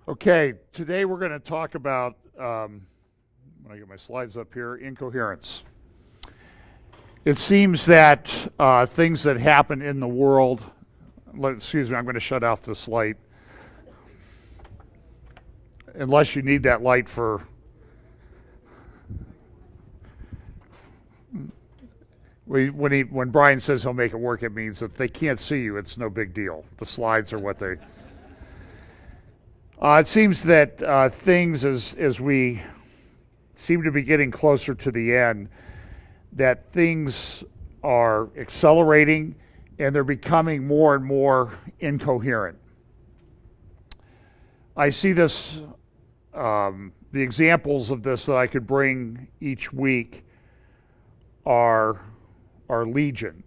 Okay, today we're going to talk about, when I get my slides up here, incoherence. It seems that things that happen in the world, excuse me, I'm going to shut off this light, unless you need that light for, when Brian says he'll make it work, it means if they can't see you, it's no big deal. The slides are what they... It seems that things, as we seem to be getting closer to the end, that things are accelerating and they're becoming more and more incoherent. I see this, the examples of this that I could bring each week are legion.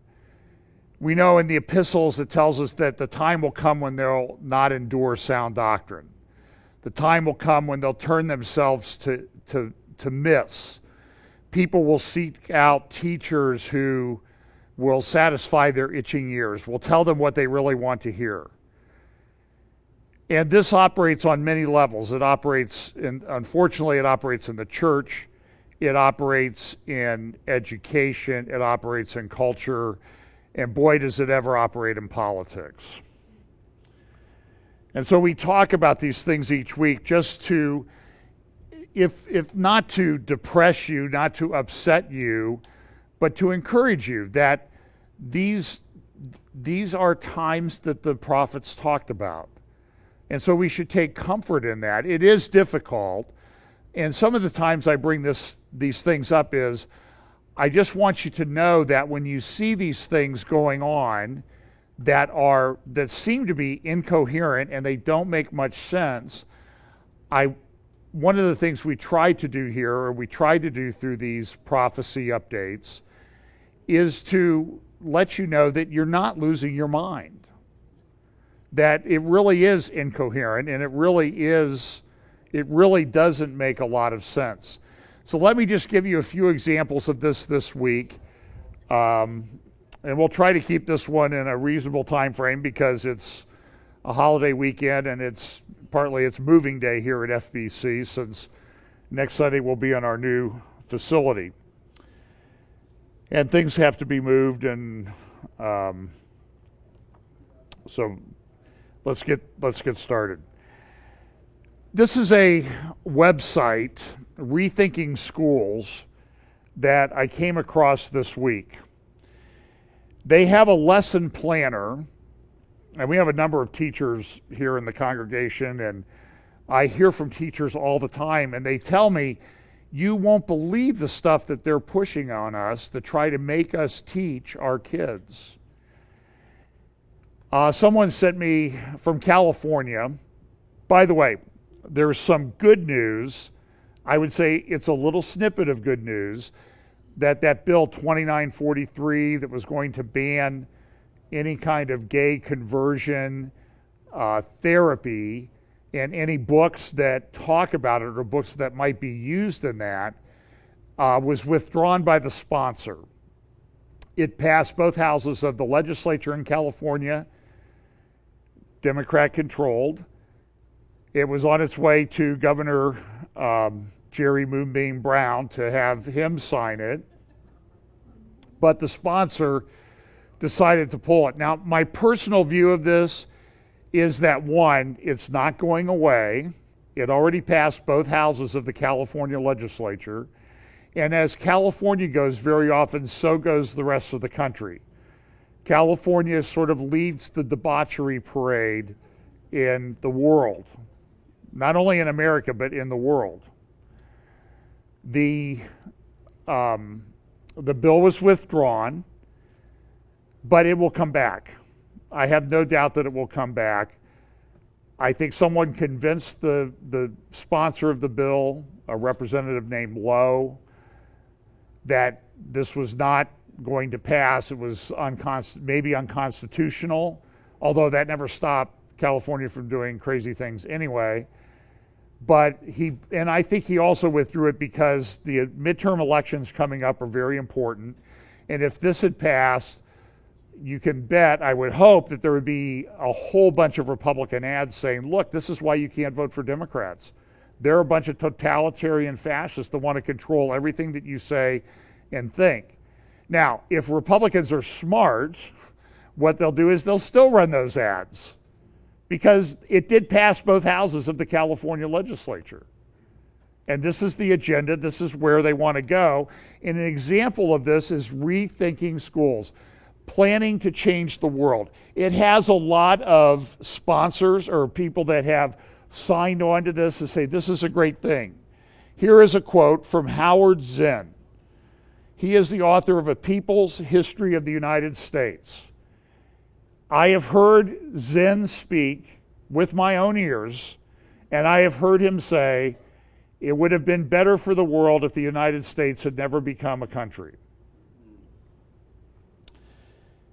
We know in the epistles it tells us that the time will come when they'll not endure sound doctrine. The time will come when they'll turn themselves to myths. People will seek out teachers who will satisfy their itching ears, will tell them what they really want to hear. And this operates on many levels. Unfortunately, it operates in the church, it operates in education, it operates in culture, and boy, does it ever operate in politics. And so we talk about these things each week just to, if not to depress you, not to upset you, but to encourage you that these are times that the prophets talked about. And so we should take comfort in that. It is difficult. And some of the times I bring these things up is, I just want you to know that when you see these things going on that seem to be incoherent and they don't make much sense, one of the things we try to do here, or we try to do through these prophecy updates, is to let you know that you're not losing your mind. That it really is incoherent and it really doesn't make a lot of sense. So let me just give you a few examples of this week. And we'll try to keep this one in a reasonable time frame because it's a holiday weekend and it's moving day here at FBC, since next Sunday we'll be in our new facility. And things have to be moved, and so let's get started. This is a website, Rethinking Schools, that I came across this week. They have a lesson planner, and we have a number of teachers here in the congregation, and I hear from teachers all the time, and they tell me, you won't believe the stuff that they're pushing on us to try to make us teach our kids. Someone sent me from California. By the way, there's some good news. I would say it's a little snippet of good news that bill 2943 that was going to ban any kind of gay conversion therapy and any books that talk about it or books that might be used in that was withdrawn by the sponsor. It passed both houses of the legislature in California, Democrat controlled. It was on its way to Governor Jerry Moonbeam Brown to have him sign it, but the sponsor decided to pull it. Now, my personal view of this is that, one, it's not going away. It already passed both houses of the California legislature, and as California goes, very often so goes the rest of the country. California sort of leads the debauchery parade in the world, not only in America, but in the world. The bill was withdrawn, but it will come back. I have no doubt that it will come back. I think someone convinced the sponsor of the bill, a representative named Lowe, that this was not going to pass. It was maybe unconstitutional, although that never stopped California from doing crazy things anyway. But I think he also withdrew it because the midterm elections coming up are very important. And if this had passed, you can bet, I would hope, that there would be a whole bunch of Republican ads saying, look, this is why you can't vote for Democrats. They're a bunch of totalitarian fascists that want to control everything that you say and think. Now, if Republicans are smart, what they'll do is they'll still run those ads, because it did pass both houses of the California legislature. And this is the agenda. This is where they want to go. And an example of this is rethinking schools, planning to change the world. It has a lot of sponsors or people that have signed on to this to say this is a great thing. Here is a quote from Howard Zinn. He is the author of A People's History of the United States. I have heard Zinn speak with my own ears, and I have heard him say, it would have been better for the world if the United States had never become a country.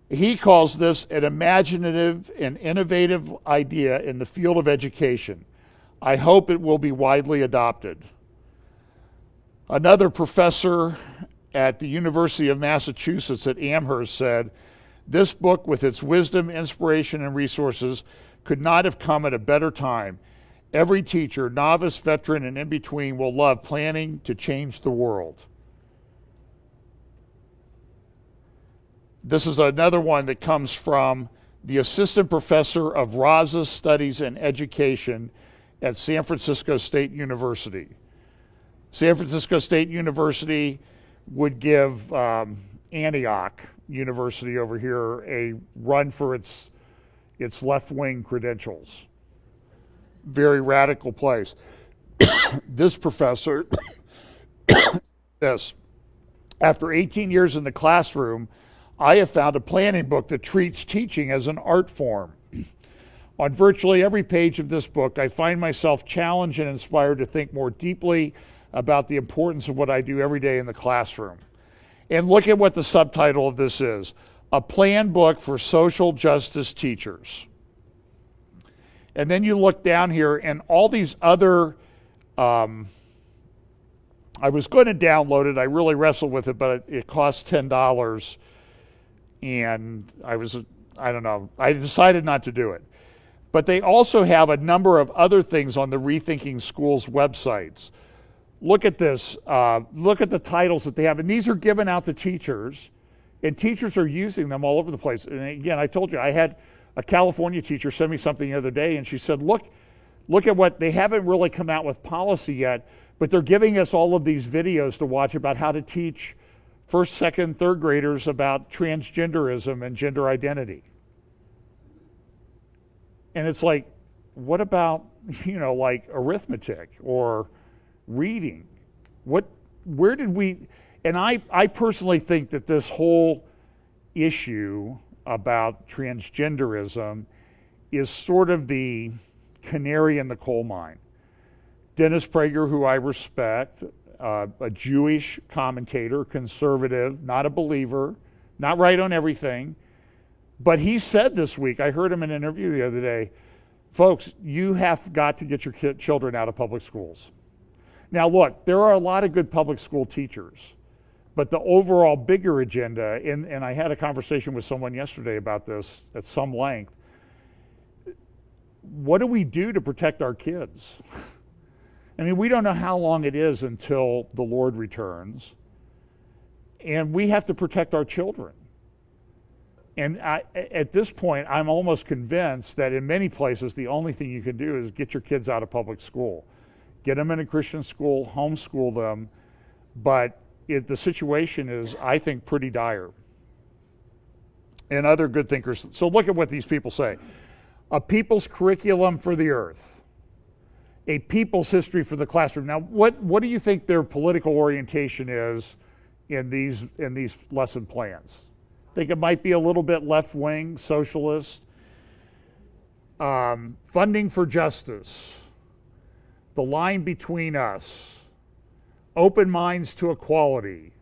He calls this an imaginative and innovative idea in the field of education. I hope it will be widely adopted. Another professor at the University of Massachusetts at Amherst said, this book, with its wisdom, inspiration, and resources, could not have come at a better time. Every teacher, novice, veteran, and in between, will love planning to change the world. This is another one that comes from the assistant professor of Raza Studies and Education at San Francisco State University. San Francisco State University would give Antioch University over here a run for its left-wing credentials. Very radical place. This professor says, after 18 years in the classroom, I have found a planning book that treats teaching as an art form. On virtually every page of this book, I find myself challenged and inspired to think more deeply about the importance of what I do every day in the classroom. And look at what the subtitle of this is: A Plan Book for Social Justice Teachers. And then you look down here and all these other, I was going to download it. I really wrestled with it, but it cost $10. And I don't know, I decided not to do it. But they also have a number of other things on the Rethinking Schools websites. Look at this. Look at the titles that they have. And these are given out to teachers. And teachers are using them all over the place. And again, I told you, I had a California teacher send me something the other day, and she said, look at what, they haven't really come out with policy yet, but they're giving us all of these videos to watch about how to teach first, second, third graders about transgenderism and gender identity. And it's like, what about, like arithmetic or reading? Where did we, and I personally think that this whole issue about transgenderism is sort of the canary in the coal mine. Dennis Prager, who I respect, a Jewish commentator, conservative, not a believer, not right on everything, but he said this week, I heard him in an interview the other day, folks, you have got to get your children out of public schools. Now look, there are a lot of good public school teachers, but the overall bigger agenda, and I had a conversation with someone yesterday about this at some length, what do we do to protect our kids? I mean, we don't know how long it is until the Lord returns, and we have to protect our children. And at this point, I'm almost convinced that in many places, the only thing you can do is get your kids out of public school. Get them in a Christian school, homeschool them, but the situation is, I think, pretty dire. And other good thinkers. So look at what these people say. A people's curriculum for the earth. A people's history for the classroom. Now, what do you think their political orientation is in these lesson plans? Think it might be a little bit left-wing, socialist. Funding for justice. The line between us. Open minds to equality.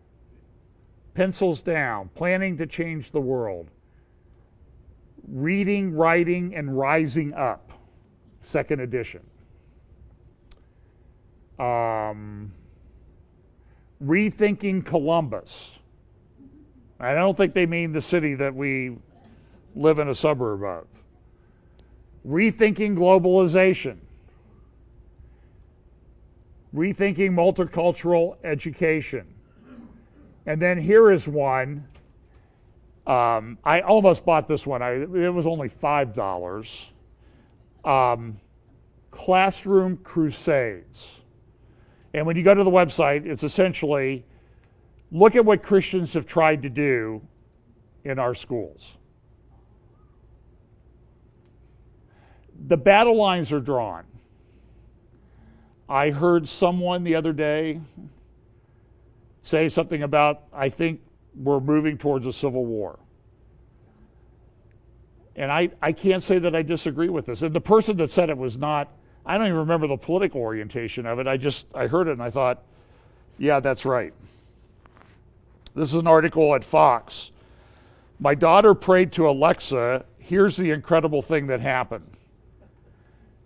Pencils down. Planning to change the world. Reading, writing, and rising up. Second edition. Rethinking Columbus. I don't think they mean the city that we live in a suburb of. Rethinking globalization. Rethinking multicultural education. And then here is one. I almost bought this one. It was only $5. Classroom Crusades. And when you go to the website, it's essentially, look at what Christians have tried to do in our schools. The battle lines are drawn. I heard someone the other day say something about, I think we're moving towards a civil war. And I can't say that I disagree with this. And the person that said it was not, I don't even remember the political orientation of it. I heard it and I thought, yeah, that's right. This is an article at Fox. My daughter prayed to Alexa, here's the incredible thing that happened.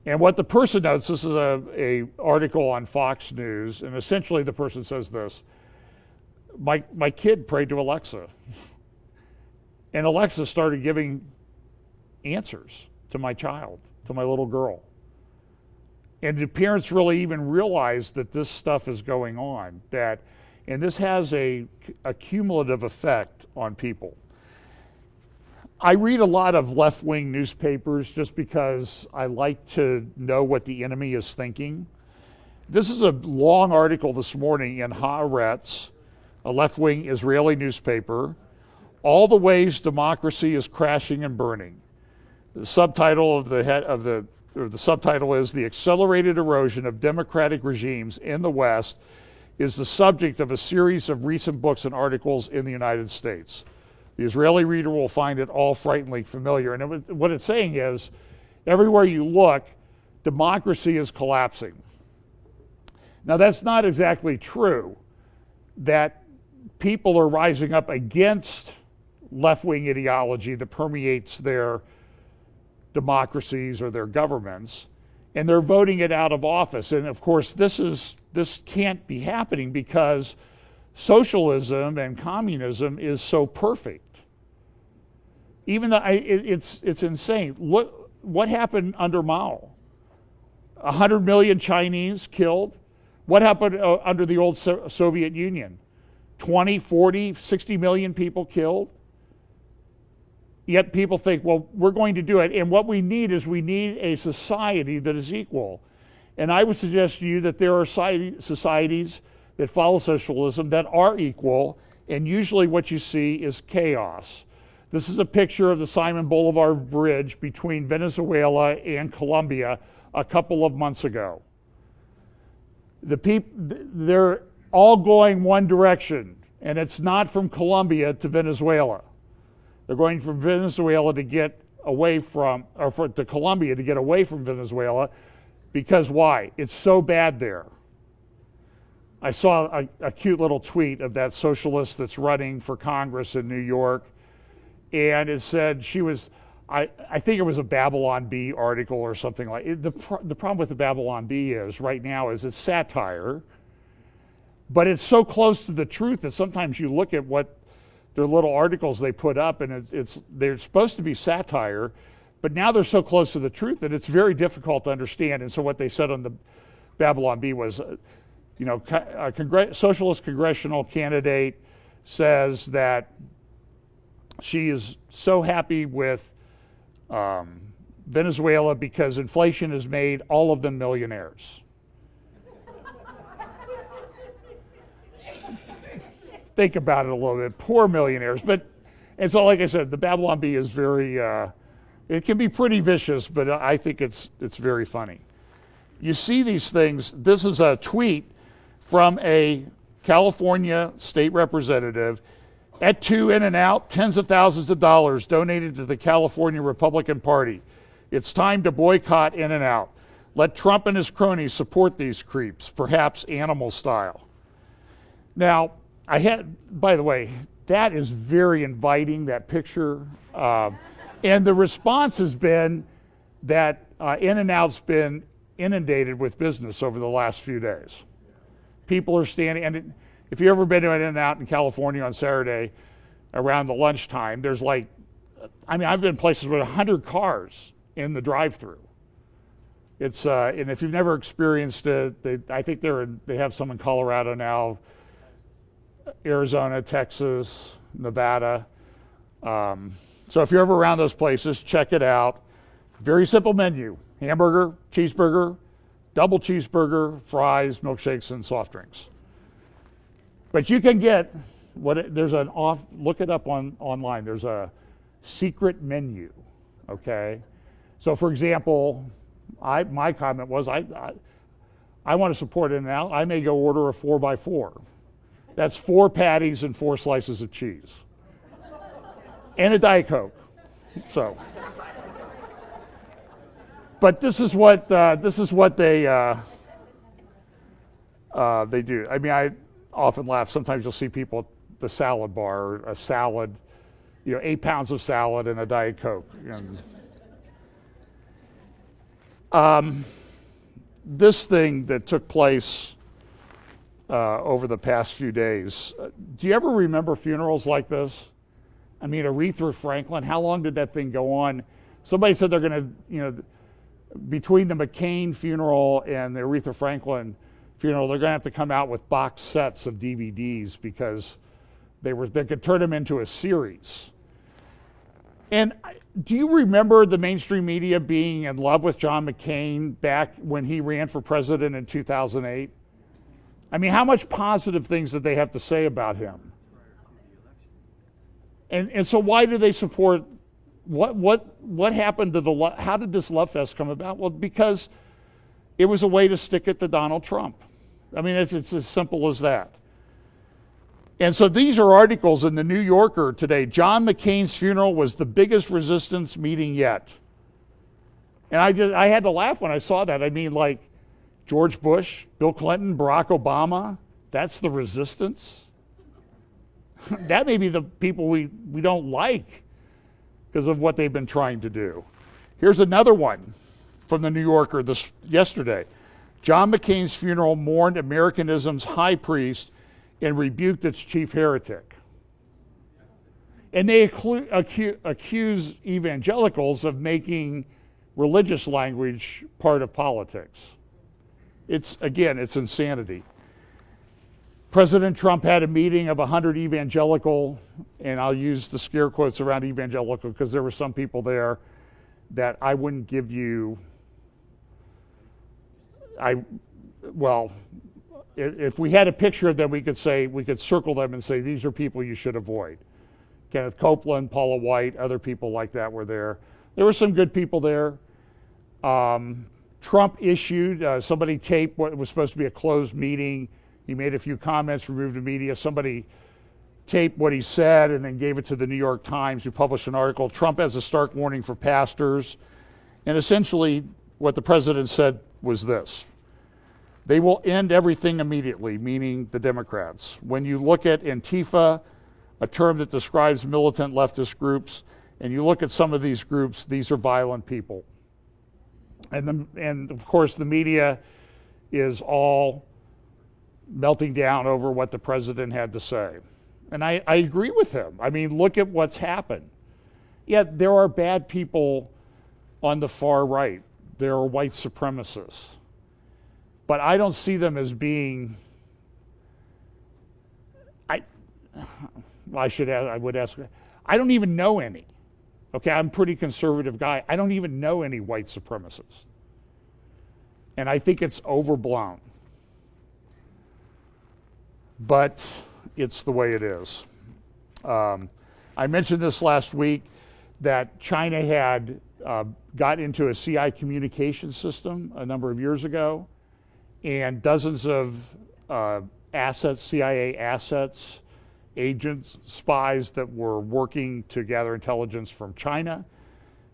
And what the person notes, this is a article on Fox News, and essentially the person says this: my kid prayed to Alexa, and Alexa started giving answers to my child, to my little girl. And do parents really even realize that this stuff is going on? And this has a cumulative effect on people. I read a lot of left-wing newspapers just because I like to know what the enemy is thinking. This is a long article this morning in Haaretz, a left-wing Israeli newspaper, all the ways democracy is crashing and burning. The subtitle of the subtitle is "The Accelerated Erosion of Democratic Regimes in the West is the subject of a series of recent books and articles in the United States. The Israeli reader will find it all frighteningly familiar." And what it's saying is, everywhere you look, democracy is collapsing. Now, that's not exactly true, that people are rising up against left-wing ideology that permeates their democracies or their governments, and they're voting it out of office. And of course, this can't be happening because socialism and communism is so perfect. Even though it's insane. Look what happened under Mao. 100 million Chinese killed. What happened under the old Soviet Union? 20, 40, 60 million people killed. Yet people think, well, we're going to do it. And what we need is a society that is equal. And I would suggest to you that there are societies that follow socialism that are equal, and usually what you see is chaos. This is a picture of the Simon Bolivar Bridge between Venezuela and Colombia a couple of months ago. They're all going one direction, and it's not from Colombia to Venezuela. They're going from Venezuela to get away from, to Colombia to get away from Venezuela, because why? It's so bad there. I saw a cute little tweet of that socialist that's running for Congress in New York, and it said she was, I think it was a Babylon Bee article or something like it. The problem with the Babylon Bee is, right now, is it's satire, but it's so close to the truth that sometimes you look at what their little articles they put up, and they're supposed to be satire, but now they're so close to the truth that it's very difficult to understand. And so what they said on the Babylon Bee was, a socialist congressional candidate says that she is so happy with Venezuela because inflation has made all of them millionaires. Think about it a little bit. Poor millionaires. And so, like I said, the Babylon Bee is very, it can be pretty vicious, but I think it's very funny. You see these things. This is a tweet from a California state representative. At 2 In-N-Out, tens of thousands of dollars donated to the California Republican Party. It's time to boycott In-N-Out. Let Trump and his cronies support these creeps, perhaps animal style. Now, by the way, that is very inviting, that picture. And the response has been that In-N-Out's been inundated with business over the last few days. People are standing, and if you've ever been to an In-N-Out in California on Saturday around the lunchtime, there's like I mean, I've been places with 100 cars in the drive-through. It's and if you've never experienced it, I think they have some in Colorado now, Arizona, Texas, Nevada. So if you're ever around those places, check it out. Very simple menu: hamburger, cheeseburger, double cheeseburger, fries, milkshakes, and soft drinks. But you can get look it up online. There's a secret menu, okay? So for example, my comment was I want to support it now. I may go order a 4x4. That's 4 patties and 4 slices of cheese. And a Diet Coke. So, but this is what they do. I mean, I often laugh. Sometimes you'll see people at the salad bar, a salad, 8 pounds of salad and a Diet Coke. And, this thing that took place over the past few days. Do you ever remember funerals like this? I mean, Aretha Franklin, how long did that thing go on? Somebody said they're going to, between the McCain funeral and the Aretha Franklin funeral, they're going to have to come out with box sets of DVDs because they could turn them into a series. And do you remember the mainstream media being in love with John McCain back when he ran for president in 2008? I mean, how much positive things did they have to say about him? And so why do they support, what happened to how did this love fest come about? Well, because it was a way to stick it to Donald Trump. I mean, it's as simple as that. And so these are articles in the New Yorker today. John McCain's funeral was the biggest resistance meeting yet. And I had to laugh when I saw that. I mean, like George Bush, Bill Clinton, Barack Obama, that's the resistance? That may be the people we don't like because of what they've been trying to do. Here's another one from the New Yorker yesterday. John McCain's funeral mourned Americanism's high priest and rebuked its chief heretic. And they accuse evangelicals of making religious language part of politics. It's insanity. President Trump had a meeting of 100 evangelical, and I'll use the scare quotes around evangelical because there were some people there that I wouldn't give you, if we had a picture of them, we could circle them and say, these are people you should avoid. Kenneth Copeland, Paula White, other people like that were there. There were some good people there. Trump issued, somebody taped what was supposed to be a closed meeting. He made a few comments, removed the media. Somebody taped what he said and then gave it to the New York Times, who published an article. Trump has a stark warning for pastors. And essentially, what the president said was this: they will end everything immediately, meaning the Democrats. When you look at Antifa, a term that describes militant leftist groups, and you look at some of these groups, these are violent people. And of course, the media is all melting down over what the president had to say. And I agree with him. I mean, look at what's happened. Yet there are bad people on the far right. There are white supremacists. But I don't see them as being, I would ask, I don't even know any. Okay, I'm a pretty conservative guy. I don't even know any white supremacists. And I think it's overblown. But it's the way it is. I mentioned this last week that China had got into a CI communication system a number of years ago, and dozens of assets, CIA assets, agents, spies that were working to gather intelligence from China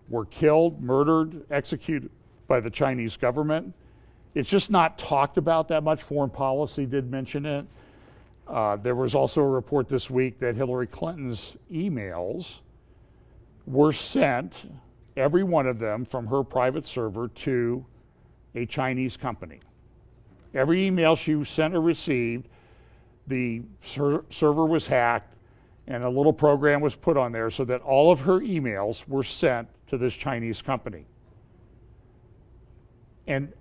were killed, murdered, executed by the Chinese government. It's just not talked about that much. Foreign policy did mention it. There was also a report this week that Hillary Clinton's emails were sent, every one of them, from her private server to a Chinese company. Every email she sent or received, the server was hacked, And a little program was put on there so that all of her emails were sent to this Chinese company. And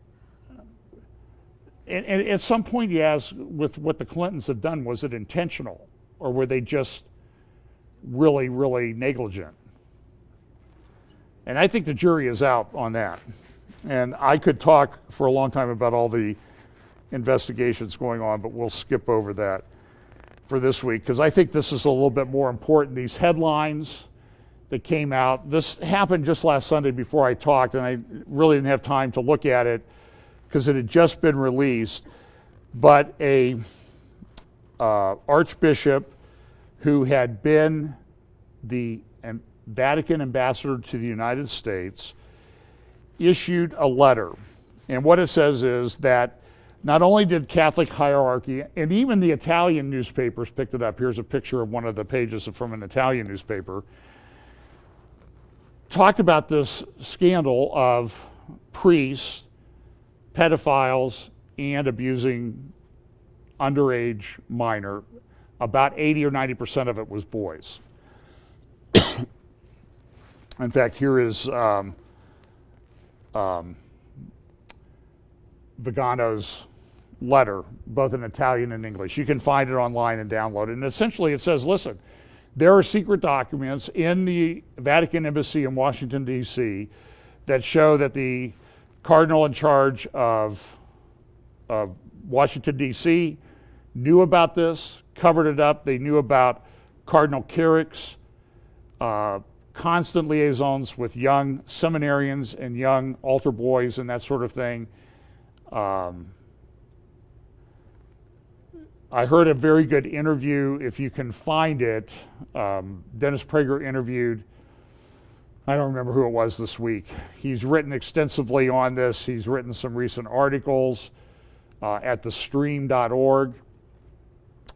at some point you ask, with what the Clintons have done, was it intentional? Or were they just really, really negligent? And I think the jury is out on that. And I could talk for a long time about all the investigations going on, but we'll skip over that for this week, because I think this is a little bit more important. These headlines that came out, this happened just last Sunday before I talked, and I really didn't have time to look at it because it had just been released. But a archbishop who had been the Vatican ambassador to the United States issued a letter. And what it says is that not only did Catholic hierarchy, and even the Italian newspapers picked it up. Here's a picture of one of the pages from an Italian newspaper. Talked about this scandal of priests, pedophiles, and abusing underage minor. About 80 or 90% of it was boys. In fact, here is Vigano's letter, both in Italian and English. You can find it online and download it. And essentially it says, listen, there are secret documents in the Vatican Embassy in Washington, D.C. that show that the cardinal in charge of Washington, D.C. knew about this, covered it up. They knew about Cardinal Carrick's constant liaisons with young seminarians and young altar boys and that sort of thing. I heard a very good interview, if you can find it. Dennis Prager interviewed, I don't remember who it was this week. He's written extensively on this. He's written some recent articles at thestream.org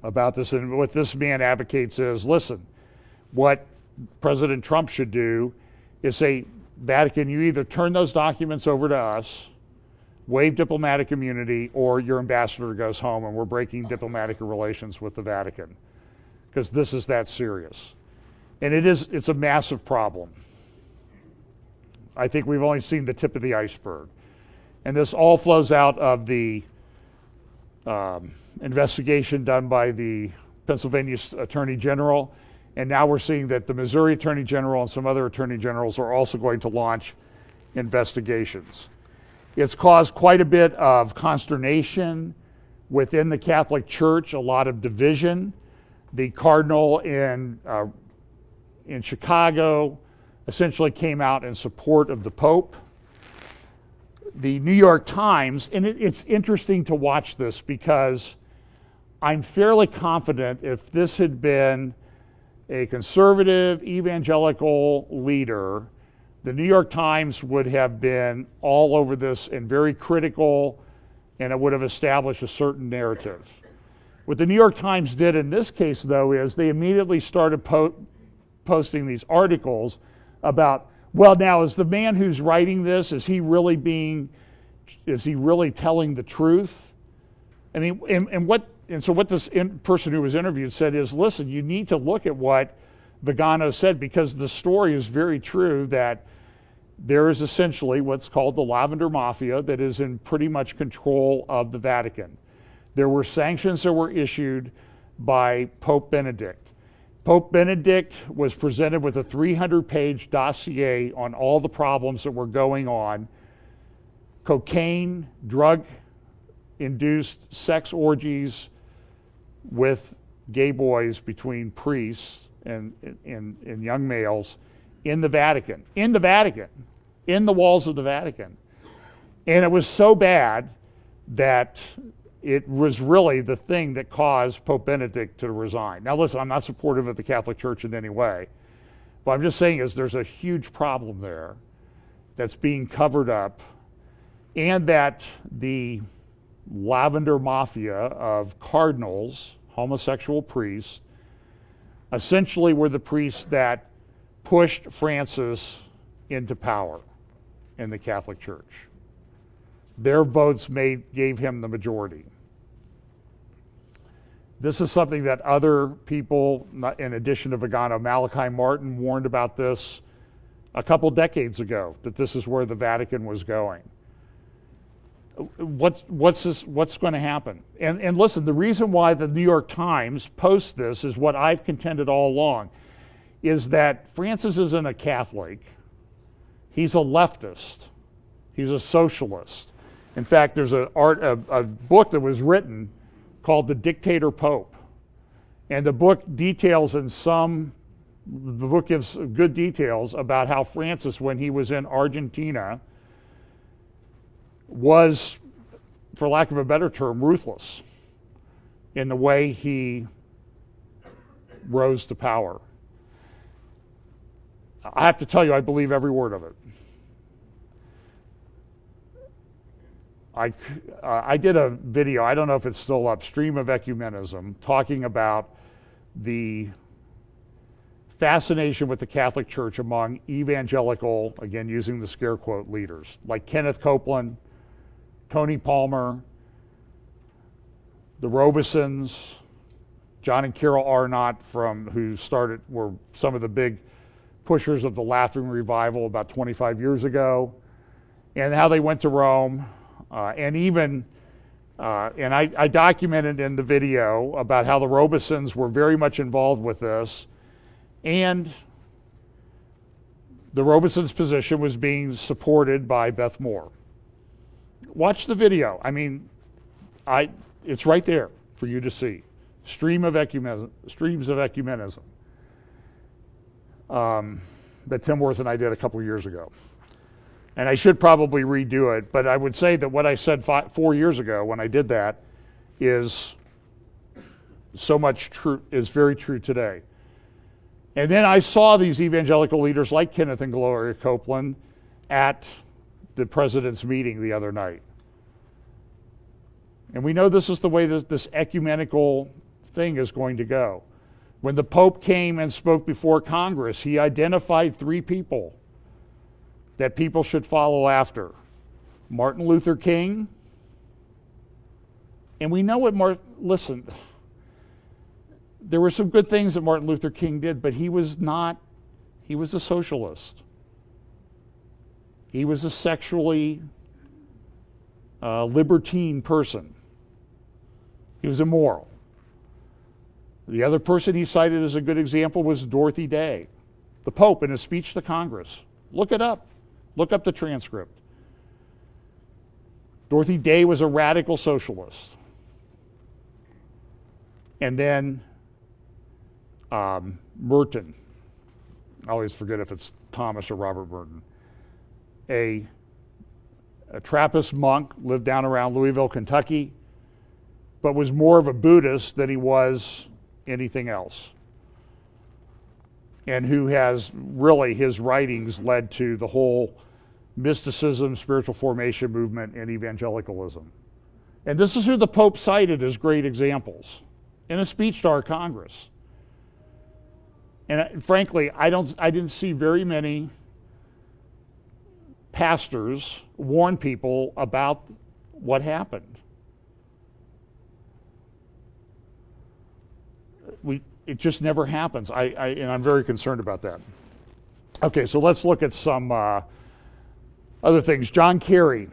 about this. And what this man advocates is, listen, what President Trump should do is say, Vatican, you either turn those documents over to us, waive diplomatic immunity, or your ambassador goes home and we're breaking diplomatic relations with the Vatican, because this is that serious. And it's a massive problem. I think we've only seen the tip of the iceberg. And this all flows out of the investigation done by the Pennsylvania Attorney General. And now we're seeing that the Missouri Attorney General and some other Attorney Generals are also going to launch investigations. It's caused quite a bit of consternation within the Catholic Church, a lot of division. The cardinal in Chicago essentially came out in support of the Pope. The New York Times, and it's interesting to watch this because I'm fairly confident if this had been a conservative evangelical leader, the New York Times would have been all over this and very critical, and it would have established a certain narrative. What the New York Times did in this case, though, is they immediately started posting these articles about, well, now, is the man who's writing this, is he really telling the truth? I mean, and so what this person who was interviewed said is, listen, you need to look at what Vigano said, because the story is very true that there is essentially what's called the Lavender Mafia that is in pretty much control of the Vatican. There were sanctions that were issued by Pope Benedict. Pope Benedict was presented with a 300-page dossier on all the problems that were going on: cocaine, drug-induced sex orgies with gay boys between priests and young males in the Vatican, in the walls of the Vatican. And it was so bad that it was really the thing that caused Pope Benedict to resign. Now listen, I'm not supportive of the Catholic Church in any way, but I'm just saying is there's a huge problem there that's being covered up, and that the Lavender Mafia of cardinals, homosexual priests, essentially were the priests that pushed Francis into power in the Catholic Church. Their votes gave him the majority. This is something that other people, in addition to Vigano, Malachi Martin warned about this a couple decades ago, that this is where the Vatican was going. What's going to happen? And listen, the reason why the New York Times posts this is what I've contended all along, is that Francis isn't a Catholic. He's a leftist. He's a socialist. In fact, there's a book that was written called The Dictator Pope. And the book gives good details about how Francis, when he was in Argentina, was, for lack of a better term, ruthless in the way he rose to power. I have to tell you, I believe every word of it. I did a video, I don't know if it's still up, Stream of Ecumenism, talking about the fascination with the Catholic Church among evangelical, again using the scare quote, leaders like Kenneth Copeland, Tony Palmer, the Robesons, John and Carol Arnott, were some of the big pushers of the Latham revival about 25 years ago, and how they went to Rome. And I documented in the video about how the Robesons were very much involved with this, and the Robesons' position was being supported by Beth Moore. Watch the video. I mean, it's right there for you to see. Streams of Ecumenism that Tim Worth and I did a couple years ago. And I should probably redo it, but I would say that what I said 4 years ago when I did that is very true today. And then I saw these evangelical leaders like Kenneth and Gloria Copeland at the president's meeting the other night. And we know this is the way this ecumenical thing is going to go. When the Pope came and spoke before Congress, he identified 3 people that people should follow after. Martin Luther King, and we know listen, there were some good things that Martin Luther King did, but he was a socialist. He was a sexually libertine person. He was immoral. The other person he cited as a good example was Dorothy Day, the Pope, in a speech to Congress. Look it up. Look up the transcript. Dorothy Day was a radical socialist. And then Merton, I always forget if it's Thomas or Robert Merton, a Trappist monk, lived down around Louisville, Kentucky, but was more of a Buddhist than he was anything else. And who has really, his writings led to the whole mysticism, spiritual formation movement, and evangelicalism. And this is who the Pope cited as great examples in a speech to our Congress. And frankly, I didn't see very many pastors warn people about what happened. It just never happens. And I'm very concerned about that. Okay, so let's look at some other things. John Kerry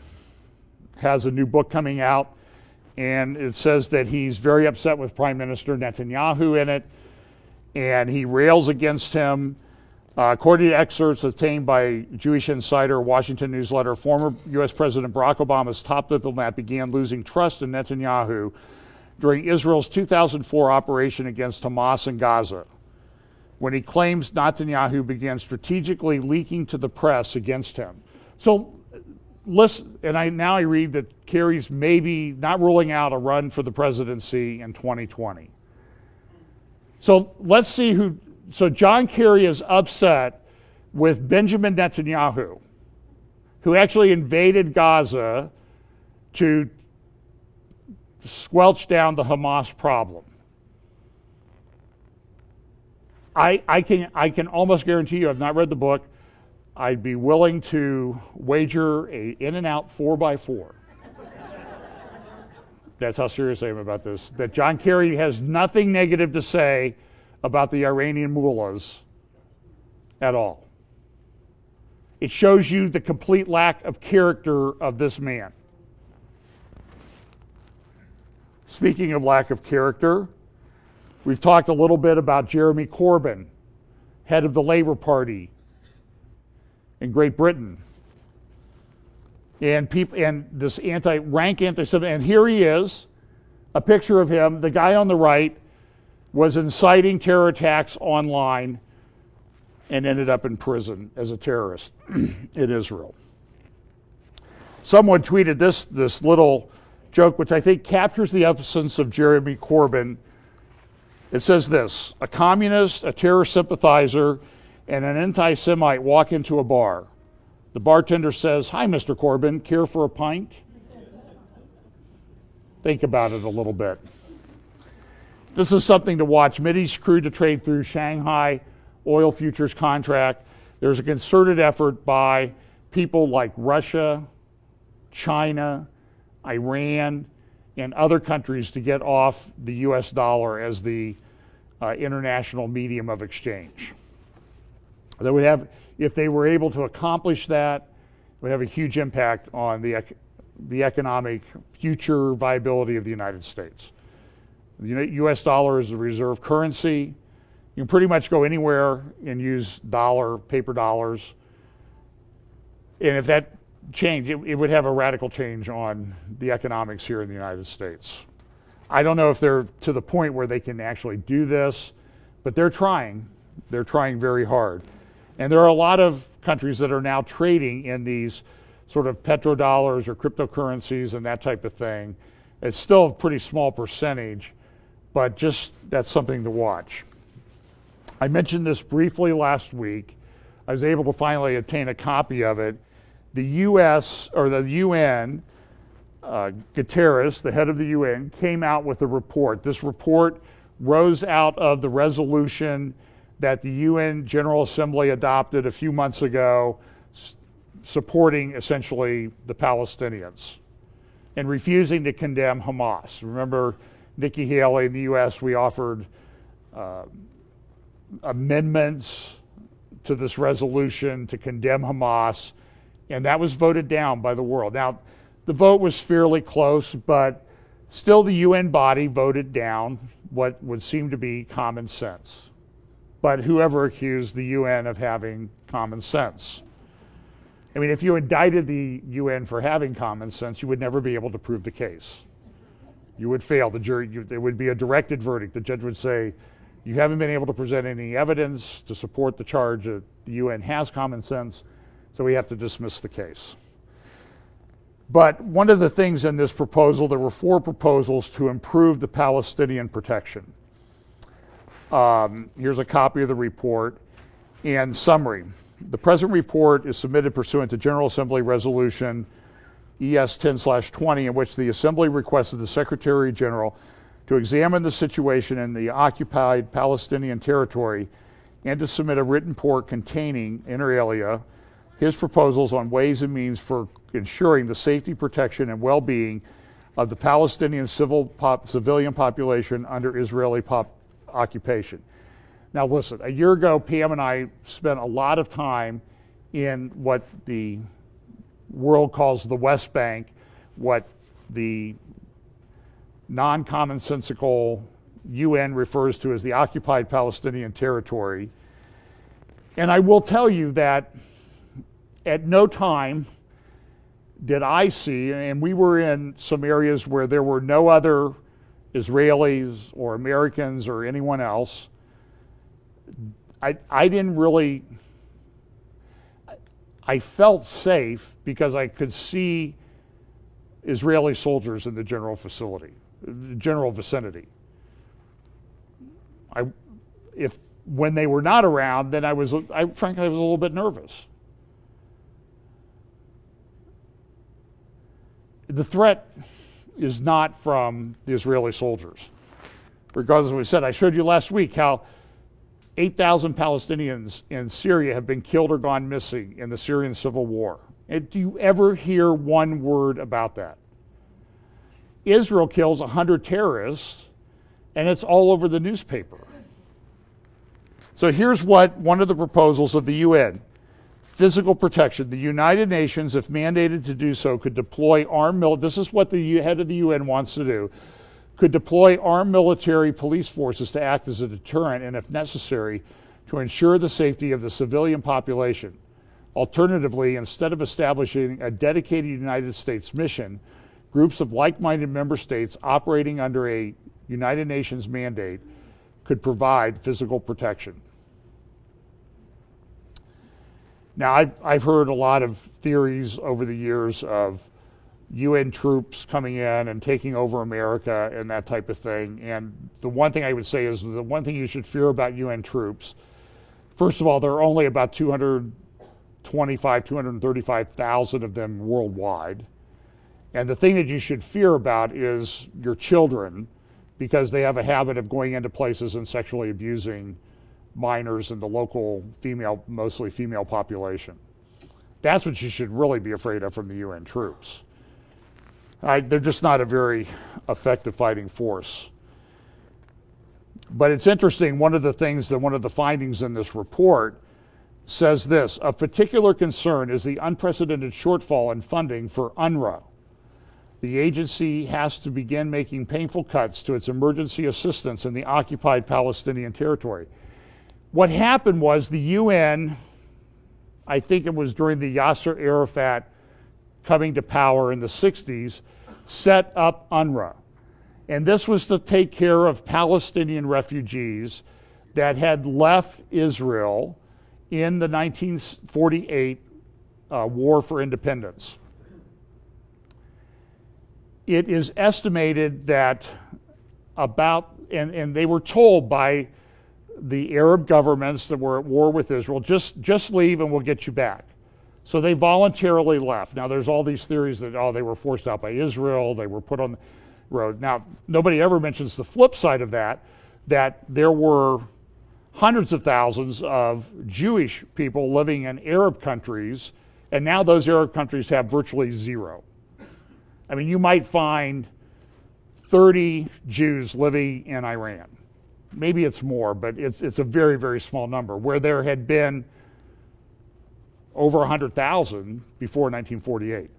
has a new book coming out, and it says that he's very upset with Prime Minister Netanyahu in it, and he rails against him. According to excerpts obtained by Jewish Insider, Washington Newsletter, former U.S. President Barack Obama's top diplomat began losing trust in Netanyahu during Israel's 2004 operation against Hamas in Gaza, when he claims Netanyahu began strategically leaking to the press against him. So listen, and I read that Kerry's maybe not ruling out a run for the presidency in 2020. So let's see so John Kerry is upset with Benjamin Netanyahu, who actually invaded Gaza to squelch down the Hamas problem. I can almost guarantee you, I've not read the book, I'd be willing to wager a In-N-Out 4x4 That's how serious I am about this. That John Kerry has nothing negative to say about the Iranian mullahs at all. It shows you the complete lack of character of this man. Speaking of lack of character, we've talked a little bit about Jeremy Corbyn, head of the Labour Party in Great Britain. And this anti-Semitic, and here he is, a picture of him. The guy on the right was inciting terror attacks online and ended up in prison as a terrorist in Israel. Someone tweeted this little joke, which I think captures the essence of Jeremy Corbyn. It says this: a communist, a terror sympathizer, and an anti-Semite walk into a bar. The bartender says, "Hi, Mr. Corbyn, care for a pint?" Think about it a little bit. This is something to watch. Mideast crude to trade through Shanghai oil futures contract. There's a concerted effort by people like Russia, China, Iran, and other countries to get off the US dollar as the international medium of exchange. That would have, if they were able to accomplish that, it would have a huge impact on the economic future viability of the United States. The US dollar is a reserve currency. You can pretty much go anywhere and use paper dollars. And if that changed, it would have a radical change on the economics here in the United States. I don't know if they're to the point where they can actually do this, but they're trying. They're trying very hard. And there are a lot of countries that are now trading in these sort of petrodollars or cryptocurrencies and that type of thing. It's still a pretty small percentage, but just that's something to watch. I mentioned this briefly last week. I was able to finally obtain a copy of it. The U.S. or the UN, Guterres, the head of the UN, came out with a report. This report rose out of the resolution that the UN General Assembly adopted a few months ago, supporting essentially the Palestinians and refusing to condemn Hamas. Remember, Nikki Haley in the U.S., we offered amendments to this resolution to condemn Hamas, and that was voted down by the world. Now, the vote was fairly close, but still the UN body voted down what would seem to be common sense. But whoever accused the UN of having common sense? I mean, if you indicted the UN for having common sense, you would never be able to prove the case. You would fail. The jury, it would be a directed verdict. The judge would say, you haven't been able to present any evidence to support the charge that the UN has common sense, so we have to dismiss the case. But one of the things in this proposal, there were 4 proposals to improve the Palestinian protection. Here's a copy of the report and summary. The present report is submitted pursuant to General Assembly Resolution ES 10/20, in which the Assembly requested the Secretary General to examine the situation in the occupied Palestinian territory and to submit a written report containing, inter alia, his proposals on ways and means for ensuring the safety, protection, and well-being of the Palestinian civilian population under Israeli occupation. Now listen, a year ago, Pam and I spent a lot of time in what the world calls the West Bank, what the non-commonsensical UN refers to as the occupied Palestinian territory. And I will tell you that at no time did I see, and we were in some areas where there were no other Israelis or Americans or anyone else. I didn't really, I felt safe because I could see Israeli soldiers in the general vicinity. When they were not around, then frankly I was a little bit nervous. The threat is not from the Israeli soldiers. Regardless of what we said, I showed you last week how 8,000 Palestinians in Syria have been killed or gone missing in the Syrian civil war. And do you ever hear one word about that? Israel kills 100 terrorists, and it's all over the newspaper. So here's what one of the proposals of the UN. Physical protection. The United Nations, if mandated to do so, could deploy armed military. This is what the head of the UN wants to do. Could deploy armed military police forces to act as a deterrent and, if necessary, to ensure the safety of the civilian population. Alternatively, instead of establishing a dedicated United States mission, groups of like-minded member states operating under a United Nations mandate could provide physical protection. Now, I've heard a lot of theories over the years of UN troops coming in and taking over America and that type of thing. And the one thing I would say is the one thing you should fear about UN troops, first of all, there are only about 235,000 of them worldwide. And the thing that you should fear about is your children, because they have a habit of going into places and sexually abusing minors and the local mostly female population. That's what you should really be afraid of from the UN troops. They're just not a very effective fighting force. But it's interesting, one of the findings in this report says this: of particular concern is the unprecedented shortfall in funding for UNRWA. The agency has to begin making painful cuts to its emergency assistance in the occupied Palestinian territory. What happened was the UN, I think it was during the Yasser Arafat coming to power in the 60s, set up UNRWA. And this was to take care of Palestinian refugees that had left Israel in the 1948 War for Independence. It is estimated that and they were told by the Arab governments that were at war with Israel, just leave and we'll get you back. So they voluntarily left. Now there's all these theories that, they were forced out by Israel, they were put on the road. Now, nobody ever mentions the flip side of that there were hundreds of thousands of Jewish people living in Arab countries, and now those Arab countries have virtually zero. I mean, you might find 30 Jews living in Iran. Maybe it's more, but it's a very, very small number, where there had been over 100,000 before 1948.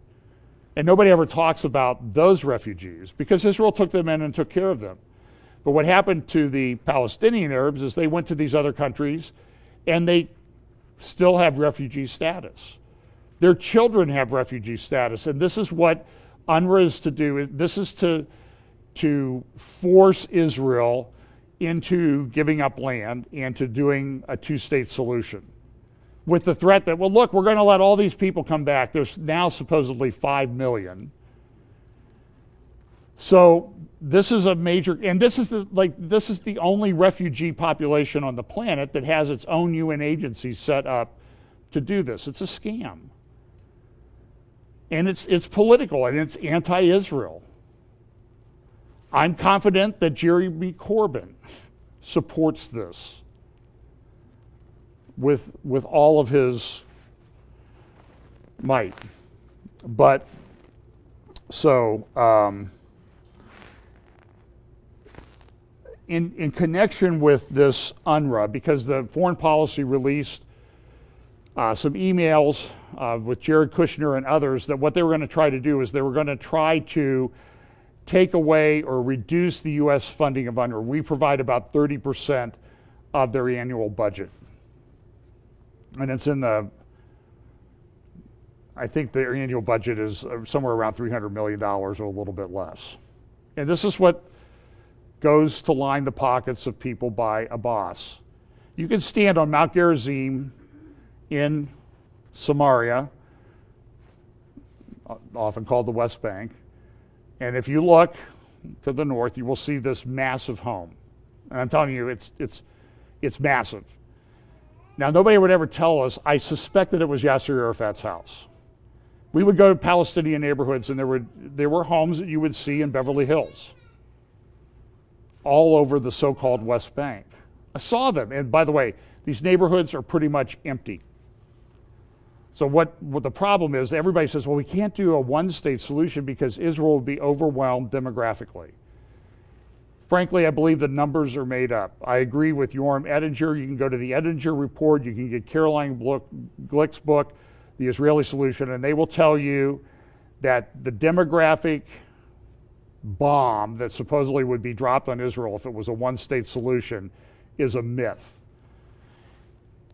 And nobody ever talks about those refugees because Israel took them in and took care of them. But what happened to the Palestinian Arabs is they went to these other countries and they still have refugee status. Their children have refugee status, and this is what UNRWA is to do. This is to force Israel into giving up land and to doing a two-state solution, with the threat that, well, look, we're going to let all these people come back. There's now supposedly 5 million. So this is a major, and this is the only refugee population on the planet that has its own UN agency set up to do this. It's a scam. And it's political, and it's anti-Israel. I'm confident that Jeremy Corbyn supports this with all of his might. But so in connection with this UNRWA, because the Foreign Policy released some emails with Jared Kushner and others, that what they were going to try to do is they were going to try to take away or reduce the U.S. funding of UNRWA. We provide about 30% of their annual budget. And it's I think their annual budget is somewhere around $300 million or a little bit less. And this is what goes to line the pockets of people by Abbas. You can stand on Mount Gerizim in Samaria, often called the West Bank, and if you look to the north, you will see this massive home. And I'm telling you, it's massive. Now, nobody would ever tell us. I suspect that it was Yasser Arafat's house. We would go to Palestinian neighborhoods, and there were homes that you would see in Beverly Hills, all over the so-called West Bank. I saw them, and by the way, these neighborhoods are pretty much empty. So what the problem is, everybody says, well, we can't do a one-state solution because Israel will be overwhelmed demographically. Frankly, I believe the numbers are made up. I agree with Yoram Ettinger. You can go to the Ettinger report. You can get Caroline Glick's book, The Israeli Solution, and they will tell you that the demographic bomb that supposedly would be dropped on Israel if it was a one-state solution is a myth.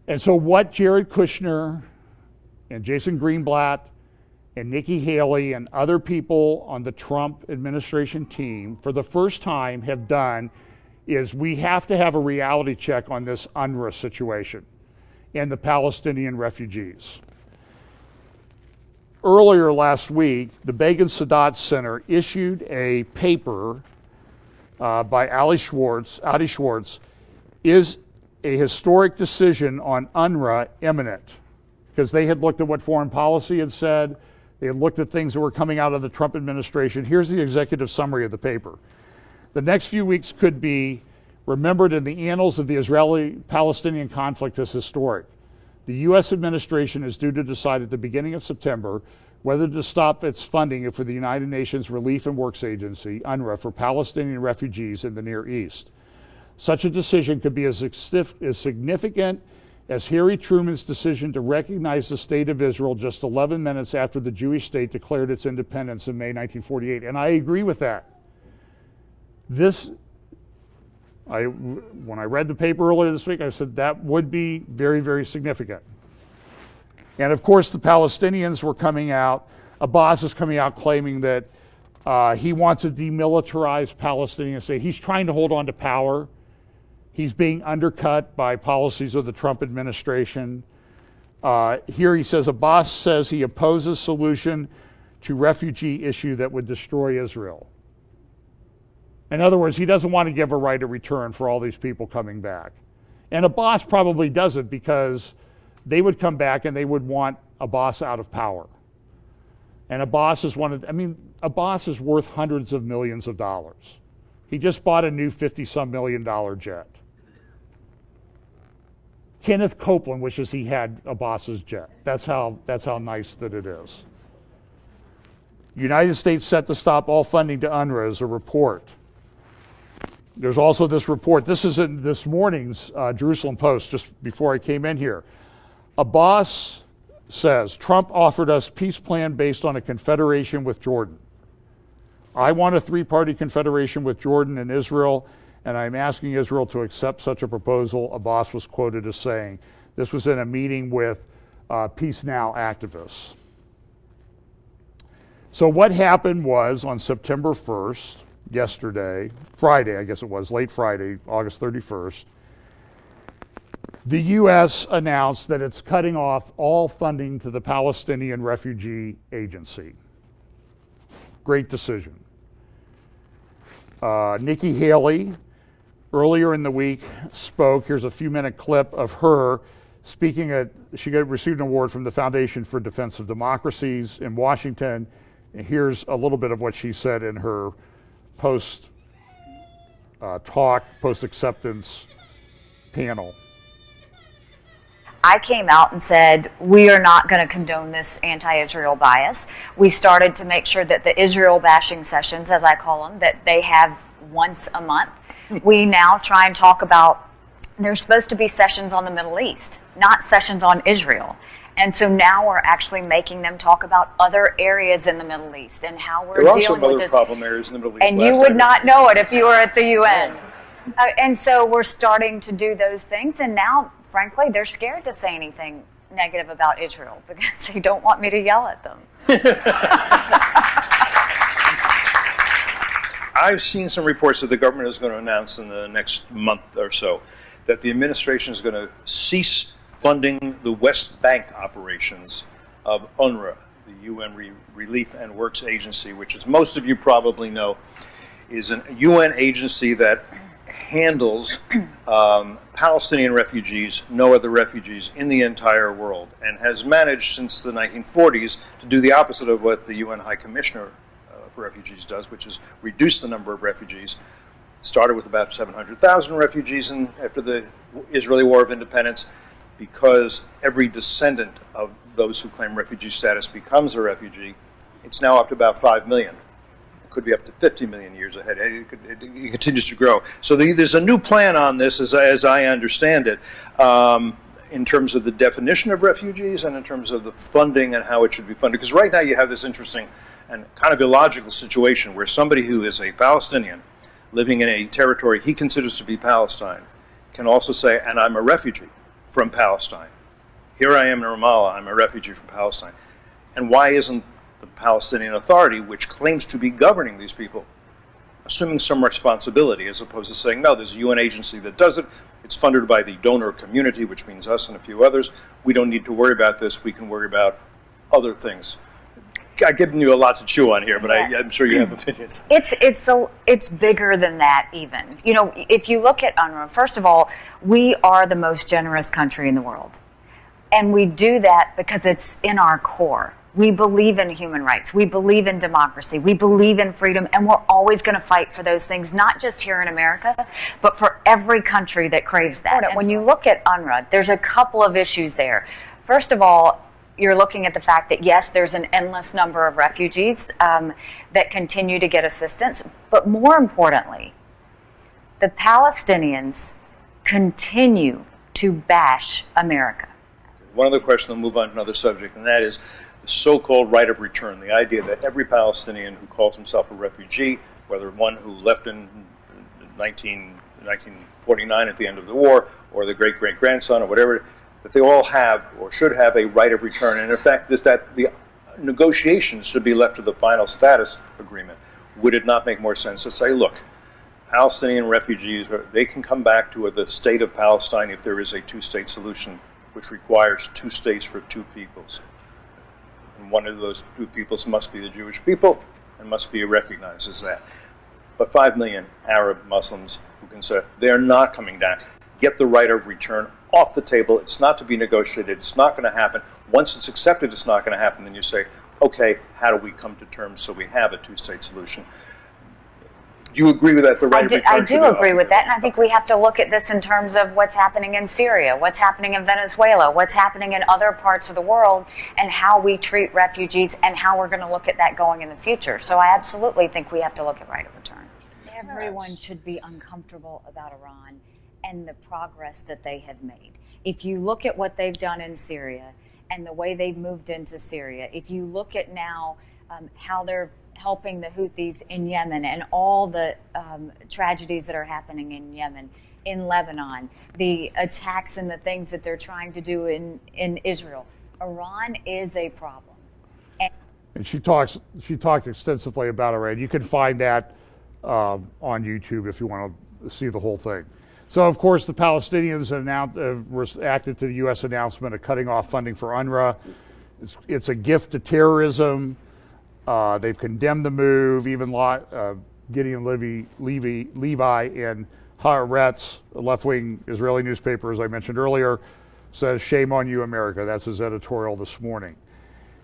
And so what Jared Kushner and Jason Greenblatt and Nikki Haley and other people on the Trump administration team for the first time have done is we have to have a reality check on this UNRWA situation and the Palestinian refugees. Earlier last week, the Begin Sadat Center issued a paper by Adi Schwartz, is a historic decision on UNRWA imminent? Because they had looked at what foreign policy had said, they had looked at things that were coming out of the Trump administration. Here's the executive summary of the paper. The next few weeks could be remembered in the annals of the Israeli-Palestinian conflict as historic. The U.S. administration is due to decide at the beginning of September whether to stop its funding for the United Nations Relief and Works Agency, UNRWA, for Palestinian refugees in the Near East. Such a decision could be as significant as Harry Truman's decision to recognize the State of Israel just 11 minutes after the Jewish state declared its independence in May 1948. And I agree with that. When I read the paper earlier this week, I said that would be very, very significant. And of course, the Palestinians were coming out. Abbas is coming out claiming that he wants a demilitarized Palestinian state. He's trying to hold on to power. He's being undercut by policies of the Trump administration. Here he says, Abbas says he opposes solution to refugee issue that would destroy Israel. In other words, he doesn't want to give a right of return for all these people coming back. And Abbas probably doesn't because they would come back and they would want Abbas out of power. And Abbas is Abbas is worth hundreds of millions of dollars. He just bought a new $50-some million jet. Kenneth Copeland wishes he had Abbas's jet. That's how nice that it is. United States set to stop all funding to UNRWA is a report. There's also this report. This is in this morning's Jerusalem Post, just before I came in here. Abbas says, Trump offered us peace plan based on a confederation with Jordan. I want a three-party confederation with Jordan and Israel, and I'm asking Israel to accept such a proposal, Abbas was quoted as saying. This was in a meeting with Peace Now activists. So what happened was on September 1st, Friday, I guess it was, late Friday, August 31st, the U.S. announced that it's cutting off all funding to the Palestinian Refugee Agency. Great decision. Nikki Haley, earlier in the week, spoke. Here's a few-minute clip of her speaking she received an award from the Foundation for Defense of Democracies in Washington. And here's a little bit of what she said in her post-acceptance panel. I came out and said, we are not going to condone this anti-Israel bias. We started to make sure that the Israel bashing sessions, as I call them, that they have once a month. We now try and talk about, there's supposed to be sessions on the Middle East, not sessions on Israel. And so now we're actually making them talk about other areas in the Middle East and how we're dealing with this. There are some other problem areas in the Middle East. And you would not know it if you were at the UN. And so we're starting to do those things, and now, frankly, they're scared to say anything negative about Israel because they don't want me to yell at them. I've seen some reports that the government is going to announce in the next month or so that the administration is going to cease funding the West Bank operations of UNRWA, the UN Relief and Works Agency, which, as most of you probably know, is a UN agency that handles Palestinian refugees, no other refugees in the entire world, and has managed since the 1940s to do the opposite of what the UN High Commissioner for Refugees does, which is reduce the number of refugees. Started with about 700,000 refugees after the Israeli War of Independence, because every descendant of those who claim refugee status becomes a refugee, it's now up to about 5 million. It could be up to 50 million years ahead. It continues to grow. So there's a new plan on this, as I understand it, in terms of the definition of refugees and in terms of the funding and how it should be funded. Because right now you have this interesting and kind of illogical situation where somebody who is a Palestinian living in a territory he considers to be Palestine can also say, and I'm a refugee from Palestine. Here I am in Ramallah, I'm a refugee from Palestine. And why isn't the Palestinian Authority, which claims to be governing these people, assuming some responsibility, as opposed to saying, no, there's a UN agency that does it, it's funded by the donor community, which means us and a few others, we don't need to worry about this, we can worry about other things. I've given you a lot to chew on here, but I'm sure you have opinions. It's bigger than that even. You know, if you look at UNRWA, first of all, we are the most generous country in the world. And we do that because it's in our core. We believe in human rights. We believe in democracy. We believe in freedom. And we're always going to fight for those things, not just here in America, but for every country that craves that. And when you look at UNRWA, there's a couple of issues there. First of all, you're looking at the fact that, yes, there's an endless number of refugees that continue to get assistance. But more importantly, the Palestinians continue to bash America. One other question, I'll move on to another subject, and that is the so-called right of return, the idea that every Palestinian who calls himself a refugee, whether one who left in 1949 at the end of the war, or the great-great-grandson, or whatever, that they all have or should have a right of return. And in fact, that the negotiations should be left to the final status agreement. Would it not make more sense to say, look, Palestinian refugees, they can come back to the state of Palestine if there is a two-state solution, which requires two states for two peoples. And one of those two peoples must be the Jewish people and must be recognized as that. But 5 million Arab Muslims who can say they're not coming back, get the right of return off the table. It's not to be negotiated. It's not going to happen. Once it's accepted, it's not going to happen. Then you say, okay, how do we come to terms so we have a two-state solution? Do you agree with that? The right of return? I do agree with that, and I think we have to look at this in terms of what's happening in Syria, what's happening in Venezuela, what's happening in other parts of the world, and how we treat refugees and how we're going to look at that going in the future. So I absolutely think we have to look at right of return. Everyone should be uncomfortable about Iran and the progress that they have made. If you look at what they've done in Syria and the way they've moved into Syria, if you look at now how they're helping the Houthis in Yemen and all the tragedies that are happening in Yemen, in Lebanon, the attacks and the things that they're trying to do in Israel, Iran is a problem. And she talked extensively about Iran. You can find that on YouTube if you want to see the whole thing. So, of course, the Palestinians reacted to the U.S. announcement of cutting off funding for UNRWA. It's a gift to terrorism. They've condemned the move. Even Gideon Levi in Haaretz, a left-wing Israeli newspaper, as I mentioned earlier, says, "Shame on you, America." That's his editorial this morning.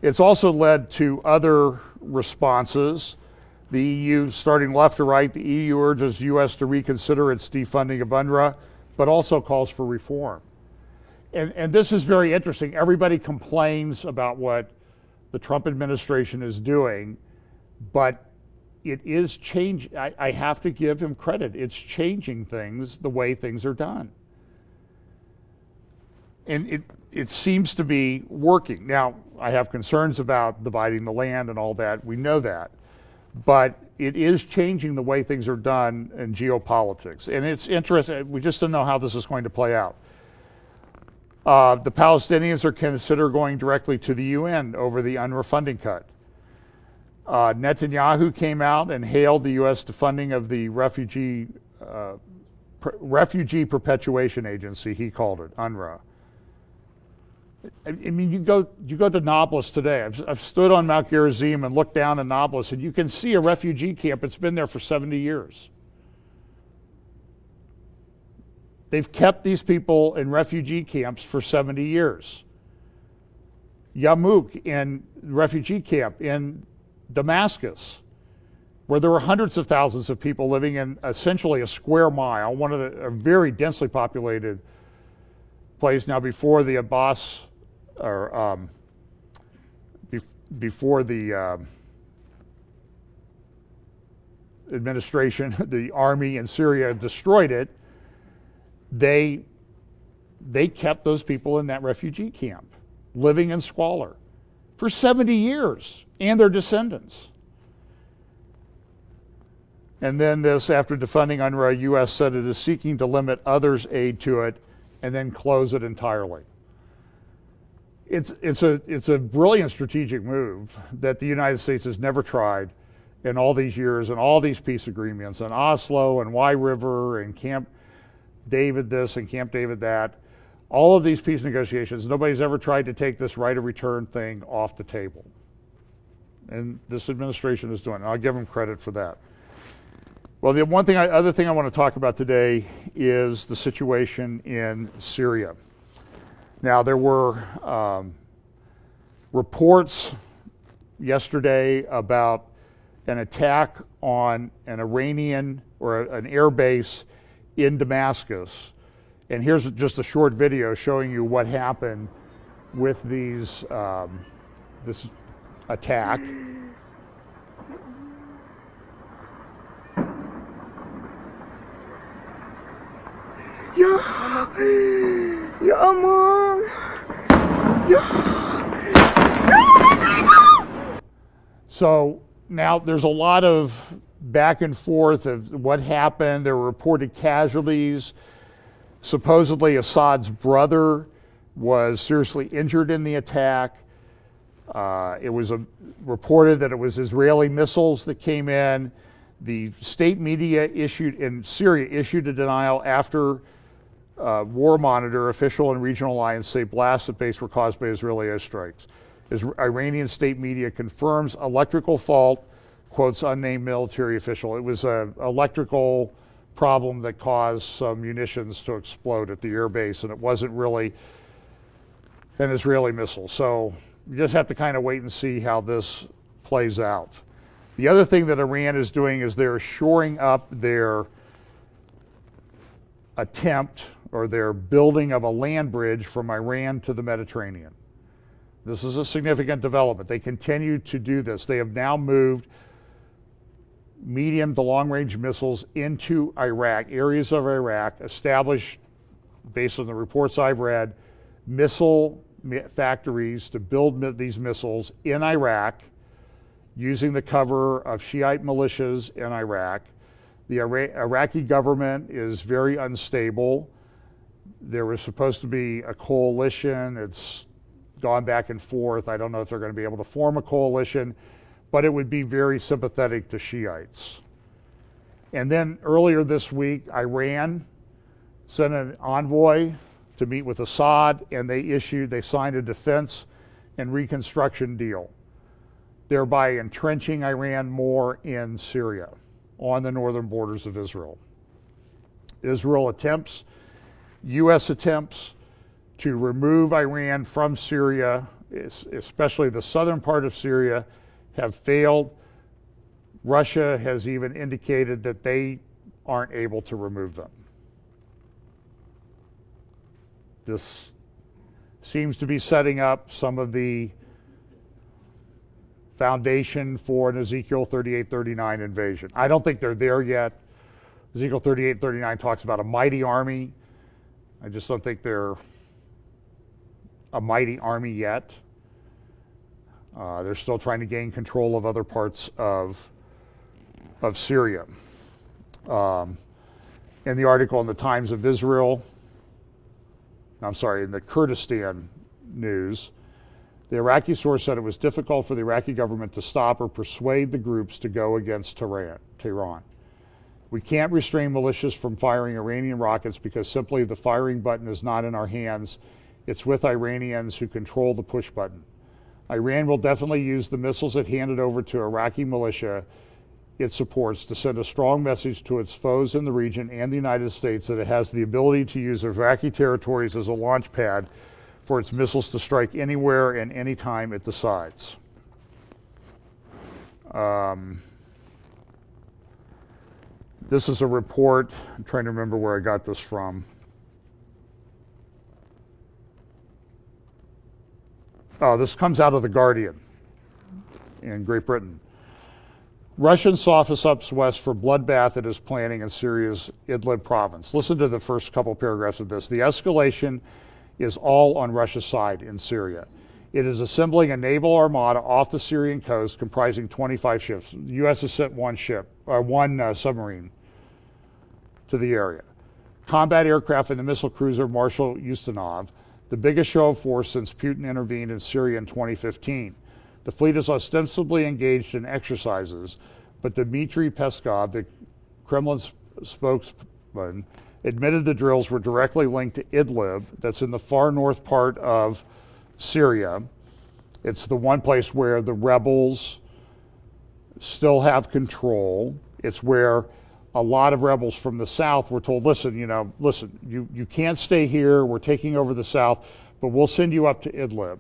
It's also led to other responses. The EU, starting left to right, the EU urges U.S. to reconsider its defunding of UNRWA, but also calls for reform. And this is very interesting. Everybody complains about what the Trump administration is doing, but it is changing. I have to give him credit. It's changing things, the way things are done. And it seems to be working. Now, I have concerns about dividing the land and all that. We know that. But it is changing the way things are done in geopolitics. And it's interesting. We just don't know how this is going to play out. The Palestinians are considering going directly to the UN over the UNRWA funding cut. Netanyahu came out and hailed the U.S. funding of the Refugee Perpetuation Agency, he called it, UNRWA. I mean, you go to Nablus today. I've stood on Mount Gerizim and looked down in Nablus, and you can see a refugee camp. It's been there for 70 years. They've kept these people in refugee camps for 70 years. Yarmouk, in refugee camp in Damascus, where there were hundreds of thousands of people living in essentially a square mile, a very densely populated place. Now, before the Abbas or before the administration, the army in Syria destroyed it, they kept those people in that refugee camp, living in squalor for 70 years, and their descendants. And then this, after defunding UNRWA, U.S. said it is seeking to limit others' aid to it and then close it entirely. It's a brilliant strategic move that the United States has never tried in all these years and all these peace agreements, and Oslo and Y River and Camp David this and Camp David that. All of these peace negotiations, nobody's ever tried to take this right of return thing off the table. And this administration is doing it. I'll give them credit for that. Well, the other thing I want to talk about today is the situation in Syria. Now, there were reports yesterday about an attack on an Iranian or an air base in Damascus. And here's just a short video showing you what happened with this attack. Ya aman. So now there's a lot of back and forth of what happened. There were reported casualties. Supposedly Assad's brother was seriously injured in the attack. It was reported that it was Israeli missiles that came in. The state media in Syria issued a denial after War Monitor, official and regional alliance say blasts at base were caused by Israeli airstrikes. Iranian state media confirms electrical fault, quotes unnamed military official. It was an electrical problem that caused some munitions to explode at the air base, and it wasn't really an Israeli missile. So you just have to kind of wait and see how this plays out. The other thing that Iran is doing is they're shoring up their attempt or their building of a land bridge from Iran to the Mediterranean. This is a significant development. They continue to do this. They have now moved medium to long-range missiles into Iraq, areas of Iraq, established, based on the reports I've read, missile factories to build these missiles in Iraq, using the cover of Shiite militias in Iraq. The Iraqi government is very unstable. There was supposed to be a coalition. It's gone back and forth. I don't know if they're going to be able to form a coalition, but it would be very sympathetic to Shiites. And then earlier this week, Iran sent an envoy to meet with Assad, and they signed a defense and reconstruction deal, thereby entrenching Iran more in Syria on the northern borders of Israel. U.S. attempts to remove Iran from Syria, especially the southern part of Syria, have failed. Russia has even indicated that they aren't able to remove them. This seems to be setting up some of the foundation for an Ezekiel 38-39 invasion. I don't think they're there yet. Ezekiel 38-39 talks about a mighty army. I just don't think they're a mighty army yet. They're still trying to gain control of other parts of Syria. In the article in the Times of Israel, in the Kurdistan news, the Iraqi source said it was difficult for the Iraqi government to stop or persuade the groups to go against Tehran. We can't restrain militias from firing Iranian rockets because simply the firing button is not in our hands. It's with Iranians who control the push button. Iran will definitely use the missiles it handed over to Iraqi militia it supports to send a strong message to its foes in the region and the United States that it has the ability to use Iraqi territories as a launch pad for its missiles to strike anywhere and anytime it decides. This is a report. I'm trying to remember where I got this from. This comes out of The Guardian. in Great Britain. Russian sophists west for bloodbath it is planning in Syria's Idlib province. Listen to the first couple paragraphs of this. The escalation is all on Russia's side in Syria. It is assembling a naval armada off the Syrian coast comprising 25 ships. The U.S. has sent one submarine to the area. Combat aircraft and the missile cruiser Marshal Ustinov, the biggest show of force since Putin intervened in Syria in 2015. The fleet is ostensibly engaged in exercises, but Dmitry Peskov, the Kremlin spokesman, admitted the drills were directly linked to Idlib, that's in the far north part of Syria. It's the one place where the rebels still have control. It's where a lot of rebels from the south were told, listen, you can't stay here. We're taking over the south, but we'll send you up to Idlib.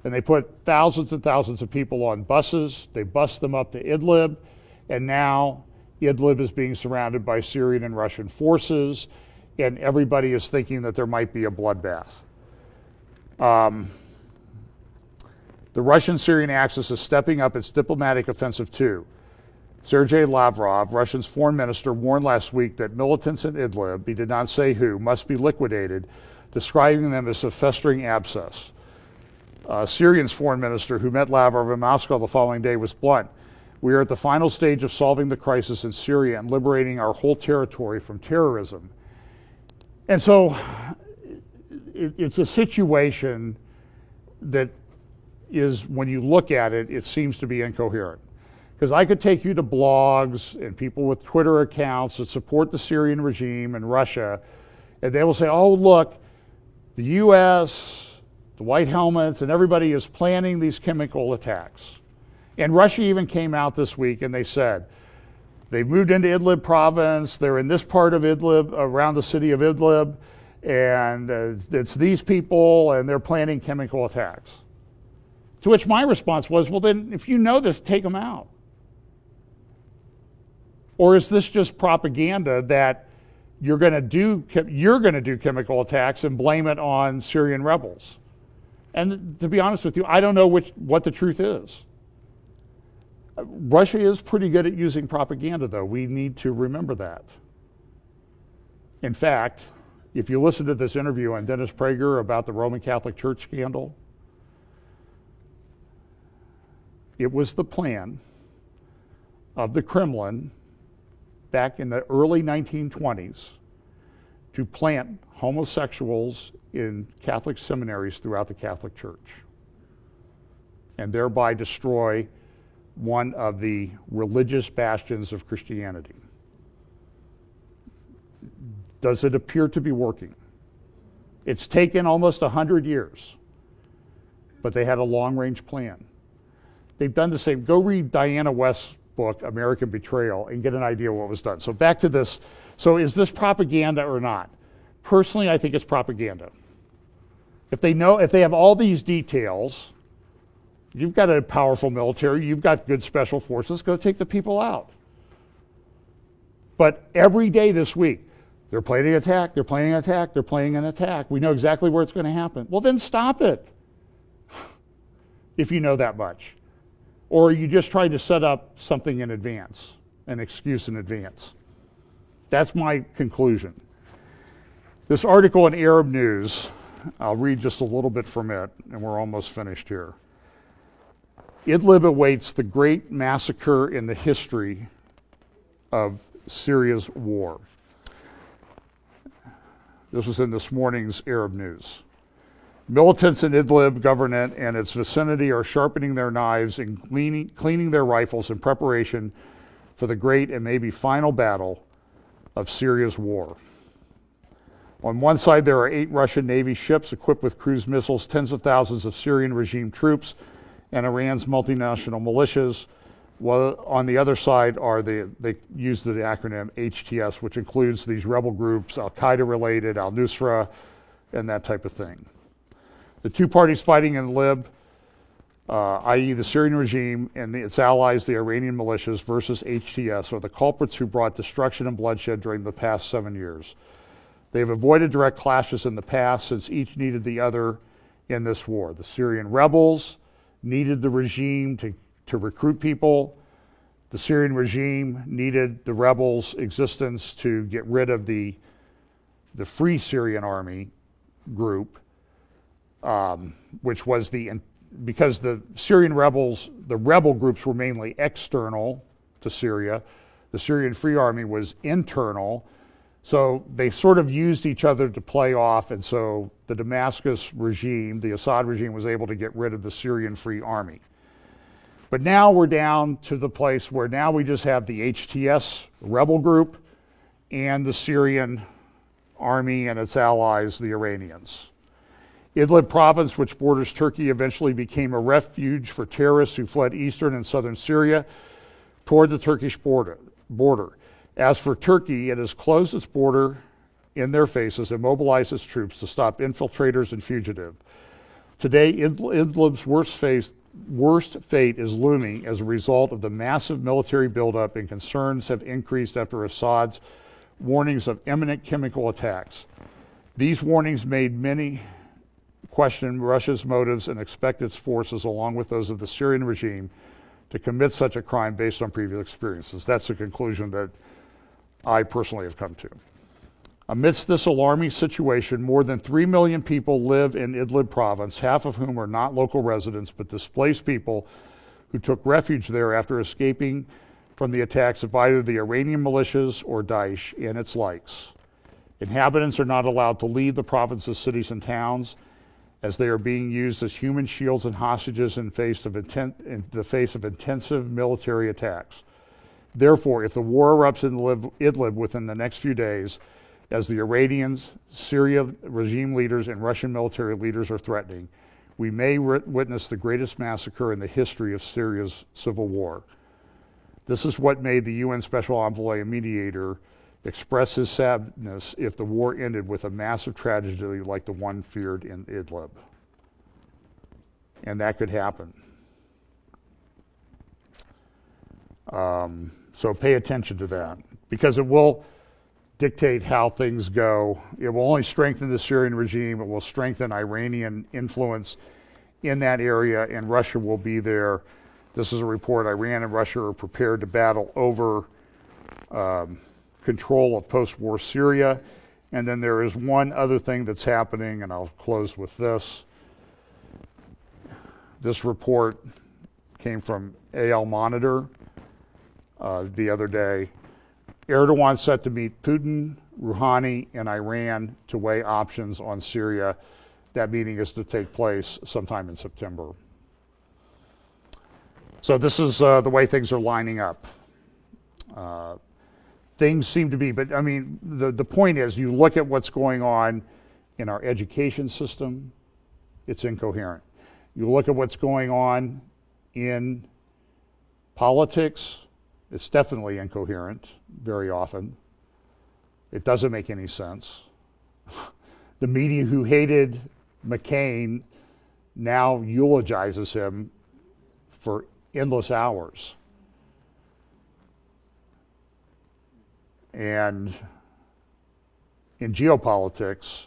And they put thousands and thousands of people on buses. They bus them up to Idlib. And now Idlib is being surrounded by Syrian and Russian forces. And everybody is thinking that there might be a bloodbath. The Russian-Syrian axis is stepping up its diplomatic offensive too. Sergei Lavrov, Russia's foreign minister, warned last week that militants in Idlib, he did not say who, must be liquidated, describing them as a festering abscess. Syrian's foreign minister, who met Lavrov in Moscow the following day, was blunt. We are at the final stage of solving the crisis in Syria and liberating our whole territory from terrorism. And so it's a situation that is, when you look at it, it seems to be incoherent. Because I could take you to blogs and people with Twitter accounts that support the Syrian regime and Russia, and they will say, oh, look, the U.S., the white helmets, and everybody is planning these chemical attacks. And Russia even came out this week and they said, they've moved into Idlib province, they're in this part of Idlib, around the city of Idlib, and it's these people, and they're planning chemical attacks. To which my response was, well then, if you know this, take them out. Or is this just propaganda that you're going to do chemical attacks and blame it on Syrian rebels? And to be honest with you, I don't know what the truth is. Russia is pretty good at using propaganda, though. We need to remember that. In fact, if you listen to this interview on Dennis Prager about the Roman Catholic Church scandal, it was the plan of the Kremlin back in the early 1920s to plant homosexuals in Catholic seminaries throughout the Catholic Church and thereby destroy one of the religious bastions of Christianity. Does it appear to be working? It's taken almost 100 years, but they had a long-range plan. They've done the same. Go read Diana West's book, American Betrayal, and get an idea of what was done. So back to this. So is this propaganda or not? Personally, I think it's propaganda. If they have all these details, you've got a powerful military, you've got good special forces, go take the people out. But every day this week, they're planning an attack, they're planning an attack, they're planning an attack. We know exactly where it's going to happen. Well, then stop it, if you know that much. Or you just try to set up something in advance, an excuse in advance. That's my conclusion. This article in Arab News, I'll read just a little bit from it, and we're almost finished here. Idlib awaits the great massacre in the history of Syria's war. This was in this morning's Arab News. Militants in Idlib governorate and its vicinity are sharpening their knives and cleaning their rifles in preparation for the great and maybe final battle of Syria's war. On one side, there are 8 Russian Navy ships equipped with cruise missiles, tens of thousands of Syrian regime troops, and Iran's multinational militias. While on the other side are they use the acronym HTS, which includes these rebel groups, Al-Qaeda related, Al-Nusra, and that type of thing. The two parties fighting in Idlib, i.e. the Syrian regime and its allies, the Iranian militias, versus HTS, are the culprits who brought destruction and bloodshed during the past 7 years. They have avoided direct clashes in the past since each needed the other in this war. The Syrian rebels needed the regime to to recruit people. The Syrian regime needed the rebels' existence to get rid of the Free Syrian Army group, which was because the Syrian rebels, the rebel groups were mainly external to Syria. The Syrian Free Army was internal. So they sort of used each other to play off, and so the Damascus regime, the Assad regime, was able to get rid of the Syrian Free Army. But now we're down to the place where now we just have the HTS rebel group and the Syrian army and its allies, the Iranians. Idlib province, which borders Turkey, eventually became a refuge for terrorists who fled eastern and southern Syria toward the Turkish border. As for Turkey, it has closed its border in their faces and mobilized its troops to stop infiltrators and fugitives. Today, Idlib's worst fate is looming as a result of the massive military buildup, and concerns have increased after Assad's warnings of imminent chemical attacks. These warnings made many question Russia's motives and expect its forces, along with those of the Syrian regime, to commit such a crime based on previous experiences. That's the conclusion that I personally have come to. Amidst this alarming situation, more than 3 million people live in Idlib province, half of whom are not local residents but displaced people who took refuge there after escaping from the attacks of either the Iranian militias or Daesh and its likes. Inhabitants are not allowed to leave the province's cities and towns, as they are being used as human shields and hostages in the face of intensive military attacks. Therefore, if the war erupts in Idlib within the next few days, as the Iranians, Syria regime leaders, and Russian military leaders are threatening, we may witness the greatest massacre in the history of Syria's civil war. This is what made the UN Special Envoy and mediator express his sadness if the war ended with a massive tragedy like the one feared in Idlib. And that could happen. So pay attention to that, because it will dictate how things go. It will only strengthen the Syrian regime. It will strengthen Iranian influence in that area, and Russia will be there. This is a report. Iran and Russia are prepared to battle over control of post-war Syria. And then there is one other thing that's happening, and I'll close with this. This report came from AL Monitor the other day. Erdogan set to meet Putin, Rouhani, and Iran to weigh options on Syria. That meeting is to take place sometime in September. So this is the way things are lining up. Things seem to be, but I mean, the point is, you look at what's going on in our education system, it's incoherent. You look at what's going on in politics, it's definitely incoherent very often. It doesn't make any sense. The media who hated McCain now eulogizes him for endless hours. And in geopolitics,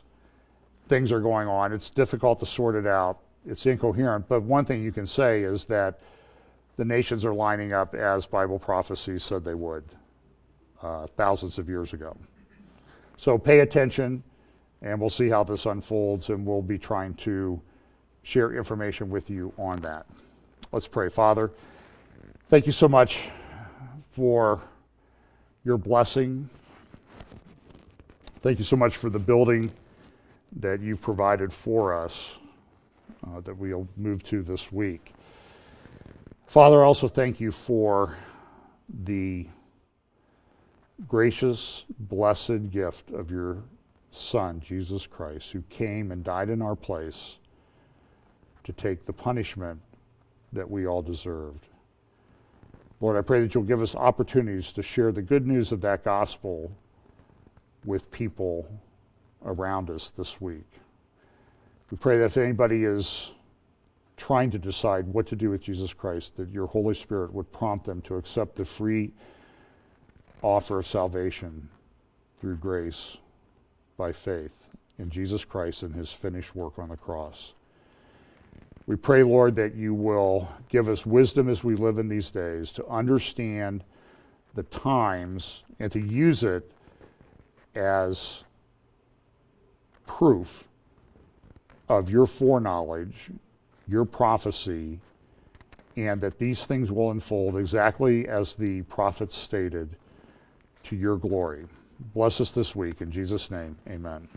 things are going on. It's difficult to sort it out. It's incoherent. But one thing you can say is that the nations are lining up as Bible prophecies said they would thousands of years ago. So pay attention, and we'll see how this unfolds, and we'll be trying to share information with you on that. Let's pray. Father, thank you so much for your blessing. Thank you so much for the building that you've provided for us that we'll move to this week. Father, I also thank you for the gracious, blessed gift of your Son, Jesus Christ, who came and died in our place to take the punishment that we all deserved. Lord, I pray that you'll give us opportunities to share the good news of that gospel with people around us this week. We pray that if anybody is trying to decide what to do with Jesus Christ, that your Holy Spirit would prompt them to accept the free offer of salvation through grace by faith in Jesus Christ and his finished work on the cross. We pray, Lord, that you will give us wisdom as we live in these days to understand the times and to use it as proof of your foreknowledge, your prophecy, and that these things will unfold exactly as the prophets stated to your glory. Bless us this week. In Jesus' name, amen.